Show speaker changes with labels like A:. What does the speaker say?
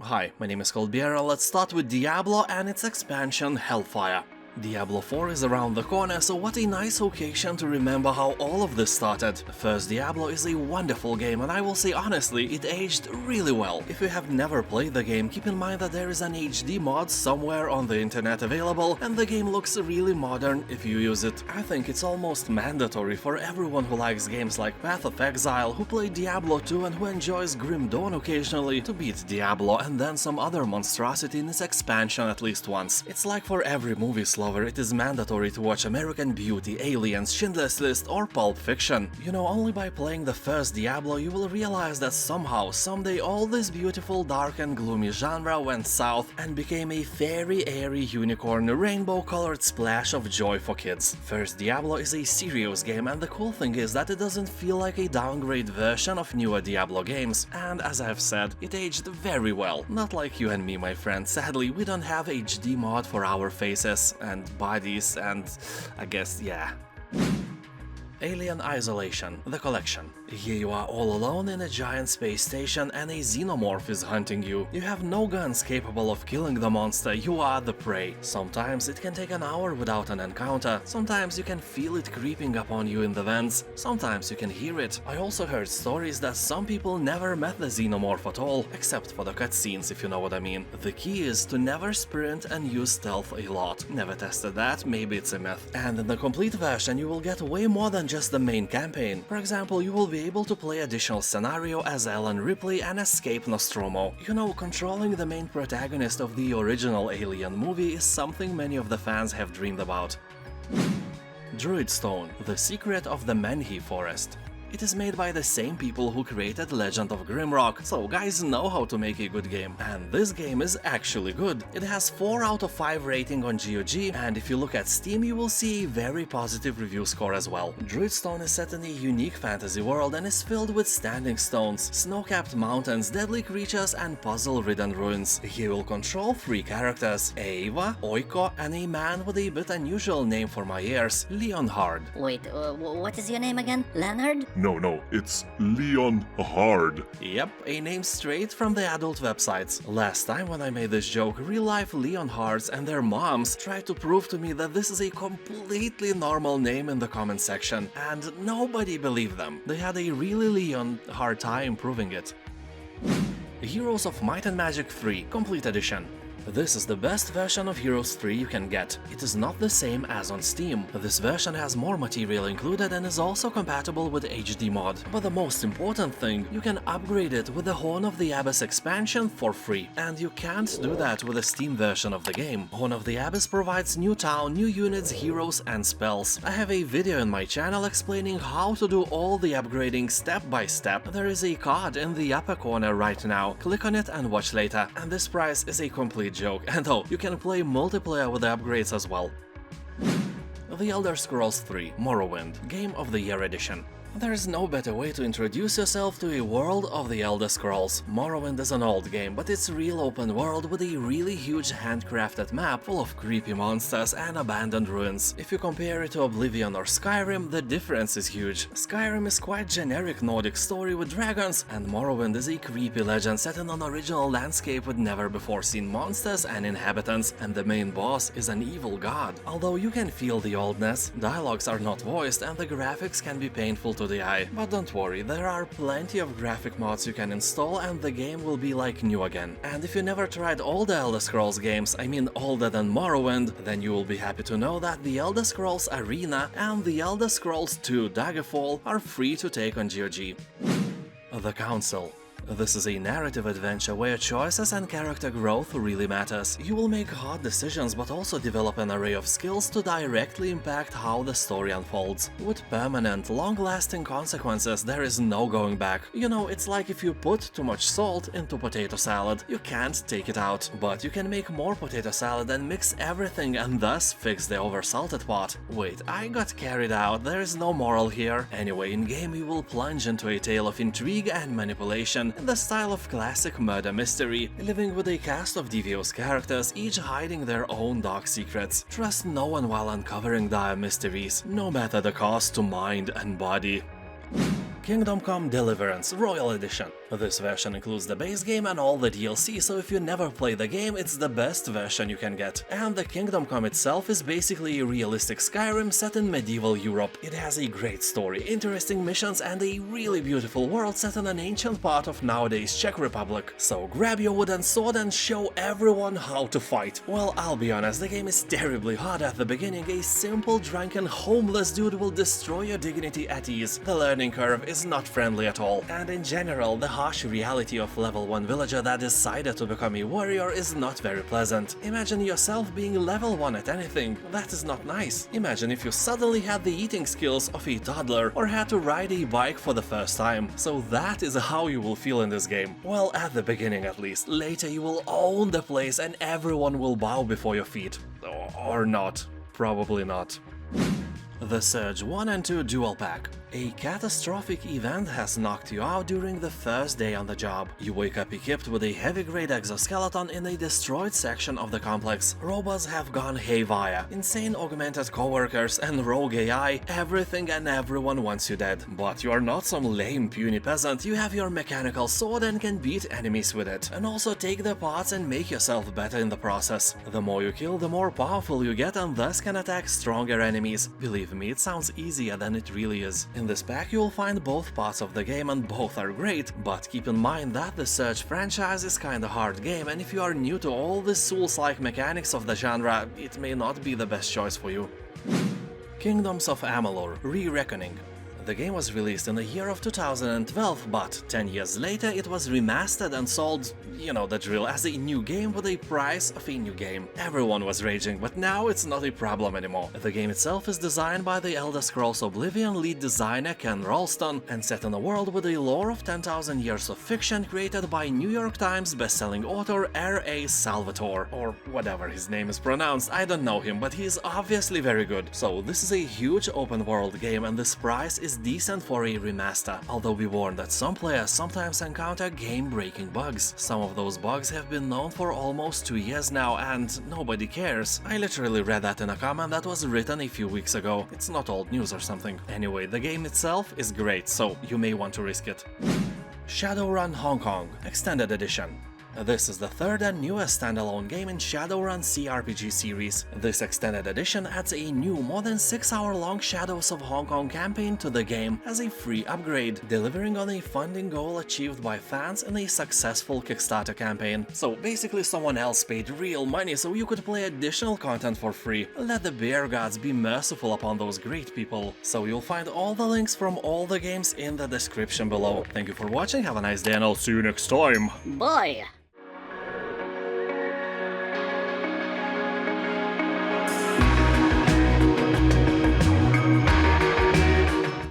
A: Hi, my name is Colbiera. Let's start with Diablo and its expansion Hellfire. Diablo 4 is around the corner, so what a nice occasion to remember how all of this started. First Diablo is a wonderful game, and I will say honestly, it aged really well. If you have never played the game, keep in mind that there is an HD mod somewhere on the internet available, and the game looks really modern if you use it. I think it's almost mandatory for everyone who likes games like Path of Exile, who played Diablo 2 and who enjoys Grim Dawn occasionally, to beat Diablo and then some other monstrosity in its expansion at least once. It's like for every movie lover, it is mandatory to watch American Beauty, Aliens, Schindler's List or Pulp Fiction. You know, only by playing the first Diablo you will realize that somehow, someday all this beautiful, dark and gloomy genre went south and became a fairy, airy unicorn, rainbow-colored splash of joy for kids. First Diablo is a serious game, and the cool thing is that it doesn't feel like a downgrade version of newer Diablo games, and as I've said, it aged very well. Not like you and me, my friend. Sadly, we don't have HD mod for our faces and bodies, and I guess, yeah. Alien Isolation, the collection. Here you are all alone in a giant space station and a xenomorph is hunting you. You have no guns capable of killing the monster, you are the prey. Sometimes it can take an hour without an encounter, sometimes you can feel it creeping up on you in the vents, sometimes you can hear it. I also heard stories that some people never met the xenomorph at all, except for the cutscenes, if you know what I mean. The key is to never sprint and use stealth a lot. Never tested that, maybe it's a myth. And in the complete version you will get way more than just the main campaign. For example, you will be able to play additional scenario as Ellen Ripley and escape Nostromo. You know, controlling the main protagonist of the original Alien movie is something many of the fans have dreamed about. Druidstone, the secret of the Menhir forest. It is made by the same people who created Legend of Grimrock, so guys know how to make a good game. And this game is actually good. It has 4 out of 5 rating on GOG, and if you look at Steam you will see a very positive review score as well. Druidstone is set in a unique fantasy world and is filled with standing stones, snow-capped mountains, deadly creatures and puzzle-ridden ruins. You will control 3 characters, Eva, Oiko, and a man with a bit unusual name for my ears, Leonhard.
B: Wait, what is your name again? Leonard?
C: No, it's Leon Hard.
A: Yep, a name straight from the adult websites. Last time when I made this joke, real-life Leonhards and their moms tried to prove to me that this is a completely normal name in the comment section, and nobody believed them. They had a really hard time proving it. Heroes of Might and Magic 3 Complete Edition. This is the best version of Heroes 3 you can get. It is not the same as on Steam. This version has more material included and is also compatible with HD mod. But the most important thing, you can upgrade it with the Horn of the Abyss expansion for free. And you can't do that with the Steam version of the game. Horn of the Abyss provides new town, new units, heroes and spells. I have a video in my channel explaining how to do all the upgrading step by step. There is a card in the upper corner right now. Click on it and watch later. And this price is a complete joke, and oh, you can play multiplayer with the upgrades as well. The Elder Scrolls 3 Morrowind Game of the Year Edition. There is no better way to introduce yourself to a world of the Elder Scrolls. Morrowind is an old game, but it's real open world with a really huge handcrafted map full of creepy monsters and abandoned ruins. If you compare it to Oblivion or Skyrim, the difference is huge. Skyrim is quite generic Nordic story with dragons, and Morrowind is a creepy legend set in an original landscape with never before seen monsters and inhabitants, and the main boss is an evil god. Although you can feel the oldness, dialogues are not voiced and the graphics can be painful to the eye. But don't worry, there are plenty of graphic mods you can install and the game will be like new again. And if you never tried all the Elder Scrolls games, I mean older than Morrowind, then you will be happy to know that the Elder Scrolls Arena and the Elder Scrolls 2 Daggerfall are free to take on GOG. The Council. This is a narrative adventure where choices and character growth really matters. You will make hard decisions but also develop an array of skills to directly impact how the story unfolds. With permanent, long-lasting consequences, there is no going back. You know, it's like if you put too much salt into potato salad. You can't take it out, but you can make more potato salad and mix everything and thus fix the oversalted part. Wait, I got carried out, there is no moral here. Anyway, in-game you will plunge into a tale of intrigue and manipulation in the style of classic murder mystery, living with a cast of devious characters, each hiding their own dark secrets. Trust no one while uncovering dire mysteries, no matter the cost to mind and body. Kingdom Come Deliverance Royal Edition. This version includes the base game and all the DLC, so if you never play the game, it's the best version you can get. And the Kingdom Come itself is basically a realistic Skyrim set in medieval Europe. It has a great story, interesting missions, and a really beautiful world set in an ancient part of nowadays Czech Republic. So grab your wooden sword and show everyone how to fight. Well, I'll be honest, the game is terribly hard at the beginning. A simple, drunken, homeless dude will destroy your dignity at ease. The learning curve is not friendly at all, and in general, the harsh reality of level 1 villager that decided to become a warrior is not very pleasant. Imagine yourself being level 1 at anything. That is not nice. Imagine if you suddenly had the eating skills of a toddler or had to ride a bike for the first time. So that is how you will feel in this game. Well, at the beginning at least. Later you will own the place and everyone will bow before your feet. Or not. Probably not. The Surge 1 and 2 Dual Pack. A catastrophic event has knocked you out during the first day on the job. You wake up equipped with a heavy-grade exoskeleton in a destroyed section of the complex. Robots have gone haywire, insane augmented coworkers and rogue AI, everything and everyone wants you dead. But you are not some lame puny peasant, you have your mechanical sword and can beat enemies with it. And also take their parts and make yourself better in the process. The more you kill, the more powerful you get and thus can attack stronger enemies. Believe me, it sounds easier than it really is. In this pack you will find both parts of the game and both are great, but keep in mind that the Surge franchise is kinda hard game and if you are new to all the Souls-like mechanics of the genre, it may not be the best choice for you. Kingdoms of Amalur Re-Reckoning. The game was released in the year of 2012, but 10 years later it was remastered and sold, you know the drill, as a new game with a price of a new game. Everyone was raging, but now it's not a problem anymore. The game itself is designed by the Elder Scrolls Oblivion lead designer Ken Rolston and set in a world with a lore of 10,000 years of fiction created by New York Times bestselling author R.A. Salvatore, or whatever his name is pronounced. I don't know him, but he's obviously very good. So this is a huge open world game and this price is decent for a remaster, although be warned that some players sometimes encounter game-breaking bugs. Some of those bugs have been known for almost 2 years now and nobody cares. I literally read that in a comment that was written a few weeks ago. It's not old news or something. Anyway, the game itself is great, so you may want to risk it. Shadowrun Hong Kong Extended Edition. This is the third and newest standalone game in Shadowrun CRPG series. This extended edition adds a new, more than 6-hour-long Shadows of Hong Kong campaign to the game as a free upgrade, delivering on a funding goal achieved by fans in a successful Kickstarter campaign. So basically someone else paid real money so you could play additional content for free. Let the bear gods be merciful upon those great people. So you'll find all the links from all the games in the description below. Thank you for watching, have a nice day and I'll see you next time.
B: Boy!